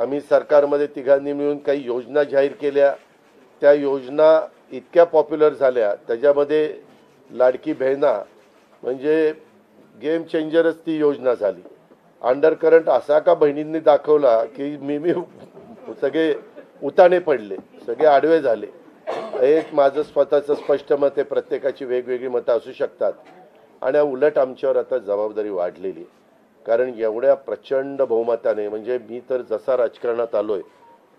आम्ही सरकारमध्ये तिघांनी मिळून काही योजना जाहीर केल्या। त्या योजना इतक्या पॉप्युलर झाल्या, त्याच्यामध्ये लाडकी बहिणा म्हणजे गेम चेंजरच ती योजना झाली। अंडरकरंट असा का बहिणींनी दाखवला की मी सगळे उताने पडले, सगळे आडवे झाले। एक माझं स्वतःचं स्पष्ट मत आहे, प्रत्येकाची वेगवेगळी मतं असू शकतात आणि उलट आमच्यावर आता जबाबदारी वाढलेली, कारण एवढ्या प्रचंड बहुमताने, म्हणजे मी तर जसा राजकारणात आलोय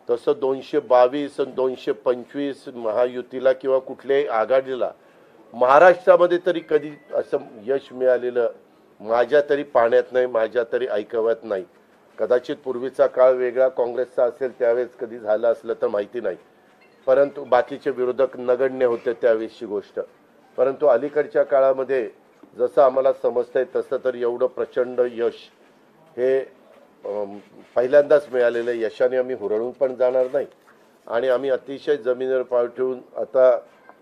तसं 222 आणि 225 महायुतीला किंवा कुठल्याही आघाडीला महाराष्ट्रामध्ये तरी कधी असं यश मिळालेलं माझ्या तरी पाहण्यात नाही, माझ्या तरी ऐकवत नाही। कदाचित पूर्वीचा काळ वेगळा काँग्रेसचा असेल, त्यावेळेस कधी झालं असलं तर माहिती नाही, परंतु बाकीचे विरोधक नगण्य होते त्यावेळेसची गोष्ट। परंतु अलीकडच्या काळामध्ये जसं आम्हाला समजतंय तसं तर एवढं प्रचंड यश हे पहिल्यांदाच मिळालेलं यशाने आम्ही हुरळून पण जाणार नाही आणि आम्ही अतिशय जमिनीवर पाय ठेवून आता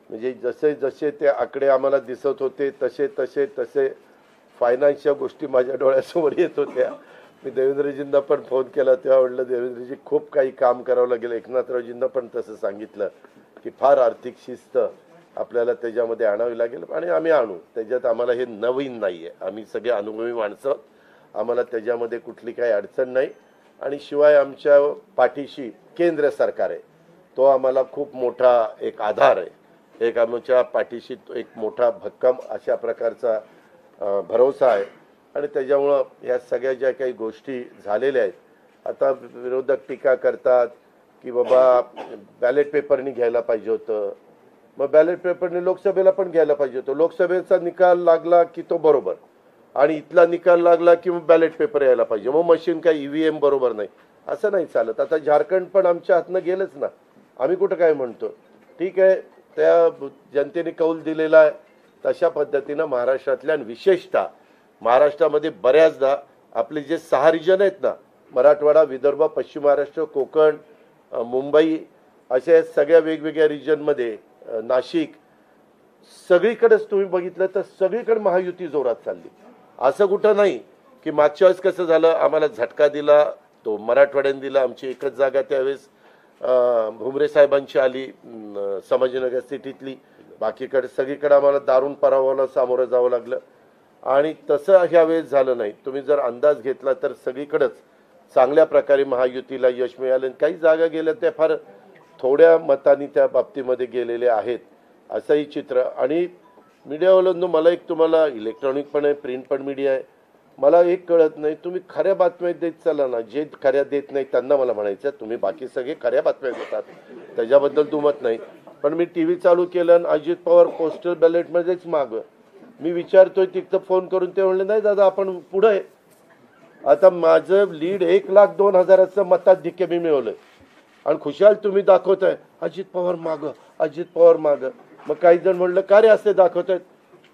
म्हणजे जसे जसे ते आकडे आम्हाला दिसत होते तसे तसे तसे फायनान्सच्या गोष्टी माझ्या डोळ्यासमोर येत होत्या। मी देवेंद्रजींना पण फोन केला तेव्हा म्हटलं देवेंद्रजी खूप काही काम करावं लागेल। एकनाथरावजींना पण तसं सांगितलं की फार आर्थिक शिस्त आपल्याला त्याच्यामध्ये आणावी लागेल आणि आम्ही आणू। त्याच्यात आम्हाला हे नवीन नाही आहे, आम्ही सगळे अनुभवी माणसं, आम्हाला त्याच्यामध्ये कुठली काही अडचण नाही आणि शिवाय आमच्या पाठीशी केंद्र सरकार आहे, तो आम्हाला खूप मोठा एक आधार आहे। एक आमच्या पाठीशी एक मोठा भक्कम अशा प्रकारचा भरोसा आहे आणि त्याच्यामुळं ह्या सगळ्या ज्या काही गोष्टी झालेल्या आहेत, आता विरोधक टीका करतात की बाबा बॅलेट पेपरनी घ्यायला पाहिजे होतं, मग बॅलेट पेपरने लोकसभेला पण घ्यायला पाहिजे होतं। लोकसभेचा निकाल लागला की तो बरोबर आणि इथला निकाल लागला की मग बॅलेट पेपर यायला पाहिजे, मग मशीन काय ईव्हीएम बरोबर नाही, असं नाही चालत। आता झारखंड पण आमच्या हातनं गेलंच ना, आम्ही कुठं काय म्हणतो, ठीक आहे त्या जनतेने कौल दिलेला आहे तशा पद्धतीनं महाराष्ट्रातल्या विशेषतः महाराष्ट्रामध्ये बऱ्याचदा आपले जे 6 रिजन आहेत ना, मराठवाडा, विदर्भ, पश्चिम महाराष्ट्र, कोकण, मुंबई, अशा सगळ्या वेगवेगळ्या रिजनमध्ये नाशिक, सगळीकडेच तुम्ही बघितलं तर सगळीकडे महायुती जोरात चालली। असं कुठं नाही की मागच्या वेळेस कसं झालं, आम्हाला झटका दिला तो मराठवाड्याने दिला, आमची एकच जागा त्यावेळेस भुमरे साहेबांची आली संभाजीनगर सिटीतली, बाकीकडे सगळीकडे आम्हाला दारुण पराभवाला सामोरं जावं लागलं आणि तसं ह्या वेळेस झालं नाही। तुम्ही जर अंदाज घेतला तर सगळीकडेच चांगल्या प्रकारे महायुतीला यश मिळालं, काही जागा गेल्या त्या फार थोड्या मतांनी त्या बाबतीमध्ये गेलेले आहेत, असंही चित्र। आणि मीडियावाल्यांनो मला एक, तुम्हाला इलेक्ट्रॉनिक पण आहे, प्रिंट पण मीडिया आहे, मला एक कळत नाही, तुम्ही खऱ्या बातम्या देत चला ना, जे खऱ्या देत नाही त्यांना मला म्हणायचं तुम्ही बाकी सगळे खऱ्या बातम्या देतात त्याच्याबद्दल दुमत नाही, पण मी टीव्ही चालू केलं आणि अजित पवार पोस्टल बॅलेटमध्येच मागं, मी विचारतोय तिथं फोन करून, ते म्हणले नाही दादा आपण पुढे आहे। आता माझं लीड 1,02,000चं मताधिक्य मी मिळवलंय आणि खुशाल तुम्ही दाखवताय अजित पवार मागं, अजित पवार मागं। मग काही जण म्हणलं का रे असे दाखवतायत,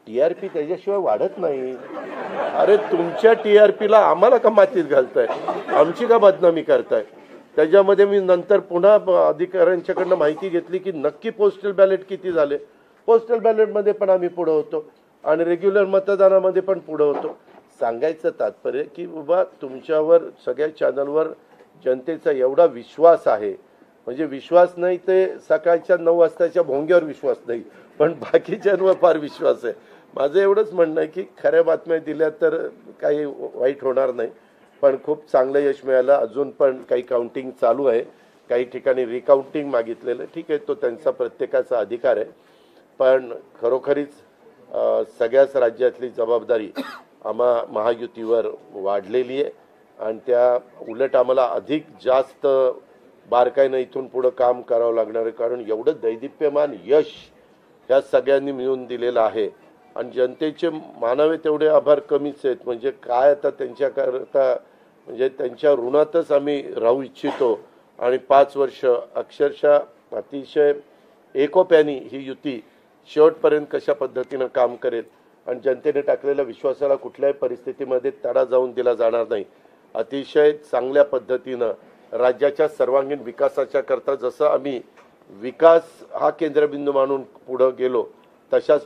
टीआरपी त्याच्याशिवाय वाढत नाही। अरे तुमच्या टीआरपीला आम्हाला का मातीत घालताय, आमची का बदनामी करताय। त्याच्यामध्ये मी नंतर पुन्हा अधिकाऱ्यांच्याकडनं माहिती घेतली की नक्की पोस्टल बॅलेट किती झाले, पोस्टल बॅलेटमध्ये पण आम्ही पुढे होतो आणि रेग्युलर मतदानामध्ये पण पुढे होतो। सांगायचं तात्पर्य की बाबा तुमच्यावर सगळ्या चॅनलवर जनतेचा एवढा विश्वास आहे, म्हणजे विश्वास नाही ते सकाळच्या 9 वाजताच्या भोंग्यावर विश्वास नाही, पण बाकीच्यांवर फार विश्वास आहे। माझं एवढंच म्हणणं आहे की खऱ्या बातम्या दिल्या तर काही वाईट होणार नाही, पण खूप चांगलं यश मिळालं। अजून पण काही काउंटिंग चालू आहे, काही ठिकाणी रिकाउंटिंग मागितलेलं, ठीक आहे तो त्यांचा प्रत्येकाचा अधिकार आहे, पण खरोखरीच सगळ्याच राज्यातली जबाबदारी आम्हा महायुतीवर वाढलेली आहे आणि त्या उलट आम्हाला अधिक जास्त बारकाईनं इथून पुढं काम करावं लागणार आहे, कारण एवढं दैदिप्यमान यश ह्या सगळ्यांनी मिळून दिलेलं आहे आणि जनतेचे मानावे तेवढे आभार कमीच आहेत। म्हणजे काय आता त्यांच्याकरता, म्हणजे त्यांच्या ऋणातच आम्ही राहू इच्छितो आणि 5 वर्ष अक्षरशः अतिशय एकोप्याने ही युती शेवटपर्यंत कशा पद्धतीनं काम करेल आणि जनतेने टाकलेल्या विश्वासाला कुठल्याही परिस्थितीमध्ये तडा जाऊन दिला जाणार नाही। अतिशय चांगल्या पद्धतीनं राज्याच्या सर्वांगीण विकासाच्या करता जसं आम्ही विकास हा केंद्रबिंदू मानून पुढे गेलो, तशाच